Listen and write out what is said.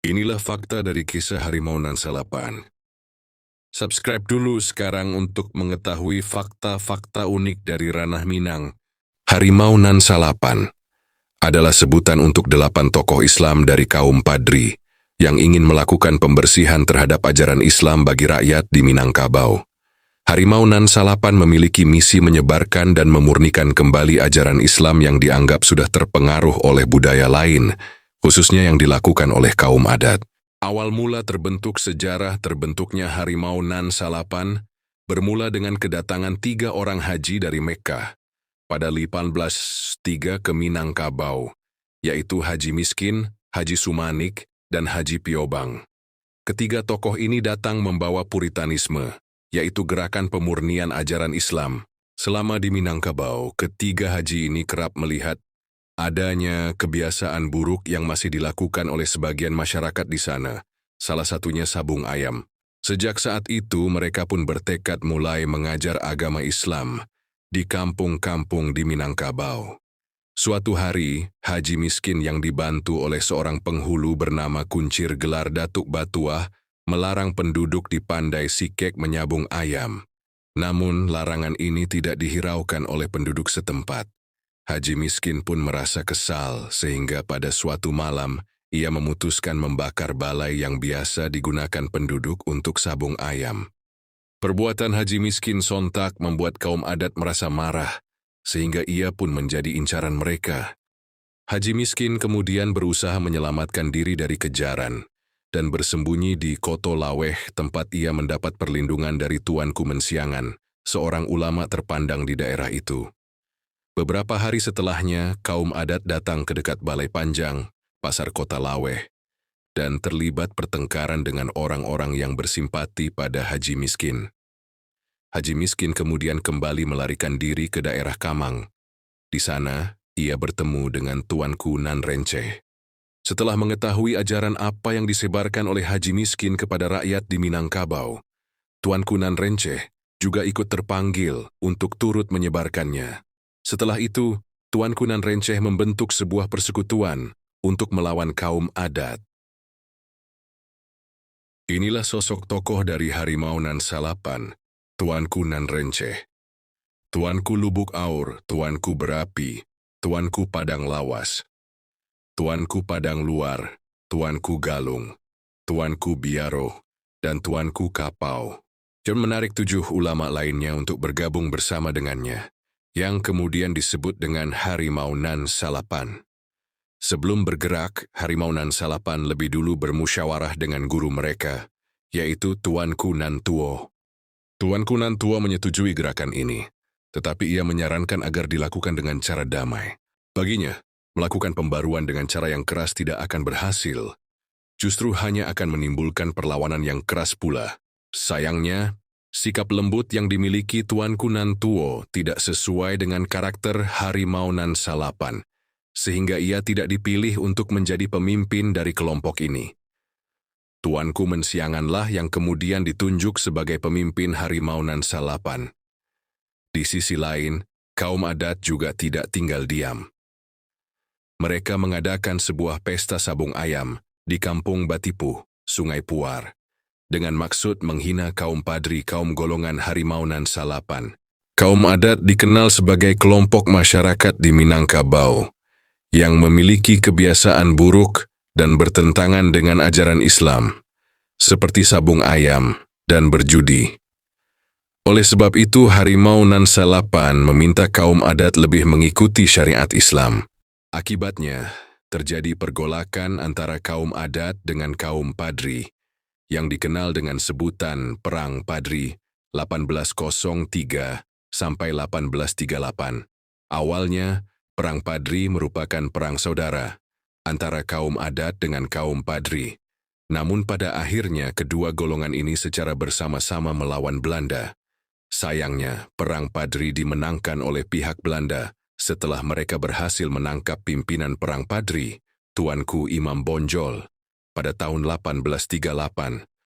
Inilah fakta dari kisah harimau nan salapan. Subscribe dulu sekarang untuk mengetahui fakta-fakta unik dari ranah Minang. Harimau nan salapan adalah sebutan untuk 8 tokoh Islam dari kaum Padri yang ingin melakukan pembersihan terhadap ajaran Islam bagi rakyat di Minangkabau. Harimau nan salapan memiliki misi menyebarkan dan memurnikan kembali ajaran Islam yang dianggap sudah terpengaruh oleh budaya lain, khususnya yang dilakukan oleh kaum adat. Awal mula sejarah terbentuknya harimau nan salapan bermula dengan kedatangan 3 orang haji dari Mekkah pada 1803 ke Minangkabau, yaitu Haji Miskin, Haji Sumanik, dan Haji Piobang. Ketiga tokoh ini datang membawa Puritanisme, yaitu gerakan pemurnian ajaran Islam. Selama di Minangkabau, ketiga haji ini kerap melihat adanya kebiasaan buruk yang masih dilakukan oleh sebagian masyarakat di sana, salah satunya sabung ayam. Sejak saat itu, mereka pun bertekad mulai mengajar agama Islam di kampung-kampung di Minangkabau. Suatu hari, Haji Miskin yang dibantu oleh seorang penghulu bernama Kuncir Gelar Datuk Batuah melarang penduduk di Pandai Sikek menyabung ayam. Namun, larangan ini tidak dihiraukan oleh penduduk setempat. Haji Miskin pun merasa kesal sehingga pada suatu malam ia memutuskan membakar balai yang biasa digunakan penduduk untuk sabung ayam. Perbuatan Haji Miskin sontak membuat kaum adat merasa marah sehingga ia pun menjadi incaran mereka. Haji Miskin kemudian berusaha menyelamatkan diri dari kejaran dan bersembunyi di Koto Laweh, tempat ia mendapat perlindungan dari Tuanku Mensiangan, seorang ulama terpandang di daerah itu. Beberapa hari setelahnya, kaum adat datang ke dekat Balai Panjang, Pasar Kota Laweh, dan terlibat pertengkaran dengan orang-orang yang bersimpati pada Haji Miskin. Haji Miskin kemudian kembali melarikan diri ke daerah Kamang. Di sana, ia bertemu dengan Tuanku Nan Renceh. Setelah mengetahui ajaran apa yang disebarkan oleh Haji Miskin kepada rakyat di Minangkabau, Tuanku Nan Renceh juga ikut terpanggil untuk turut menyebarkannya. Setelah itu, Tuanku Nan Renceh membentuk sebuah persekutuan untuk melawan kaum adat. Inilah sosok tokoh dari harimau nan salapan, Tuanku Nan Renceh. Tuanku Lubuk Aur, Tuanku Berapi, Tuanku Padang Lawas, Tuanku Padang Luar, Tuanku Galung, Tuanku Biaro, dan Tuanku Kapau. Dan menarik 7 ulama lainnya untuk bergabung bersama dengannya, yang kemudian disebut dengan Harimau Nan Salapan. Sebelum bergerak, Harimau Nan Salapan lebih dulu bermusyawarah dengan guru mereka, yaitu Tuanku Nan Tuo. Tuanku Nan Tuo menyetujui gerakan ini, tetapi ia menyarankan agar dilakukan dengan cara damai. Baginya, melakukan pembaruan dengan cara yang keras tidak akan berhasil. Justru hanya akan menimbulkan perlawanan yang keras pula. Sayangnya, sikap lembut yang dimiliki Tuanku Nan Tuo tidak sesuai dengan karakter Harimau Nan Salapan, sehingga ia tidak dipilih untuk menjadi pemimpin dari kelompok ini. Tuanku Mensianganlah yang kemudian ditunjuk sebagai pemimpin Harimau Nan Salapan. Di sisi lain, kaum adat juga tidak tinggal diam. Mereka mengadakan sebuah pesta sabung ayam di Kampung Batipu, Sungai Puar, dengan maksud menghina kaum Padri, kaum golongan Harimau Nan Salapan. Kaum adat dikenal sebagai kelompok masyarakat di Minangkabau yang memiliki kebiasaan buruk dan bertentangan dengan ajaran Islam, seperti sabung ayam dan berjudi. Oleh sebab itu, Harimau Nan Salapan meminta kaum adat lebih mengikuti syariat Islam. Akibatnya, terjadi pergolakan antara kaum adat dengan kaum Padri, yang dikenal dengan sebutan Perang Padri 1803 sampai 1838. Awalnya, Perang Padri merupakan perang saudara antara kaum adat dengan kaum Padri. Namun pada akhirnya kedua golongan ini secara bersama-sama melawan Belanda. Sayangnya, Perang Padri dimenangkan oleh pihak Belanda setelah mereka berhasil menangkap pimpinan Perang Padri, Tuanku Imam Bonjol, pada tahun 1838.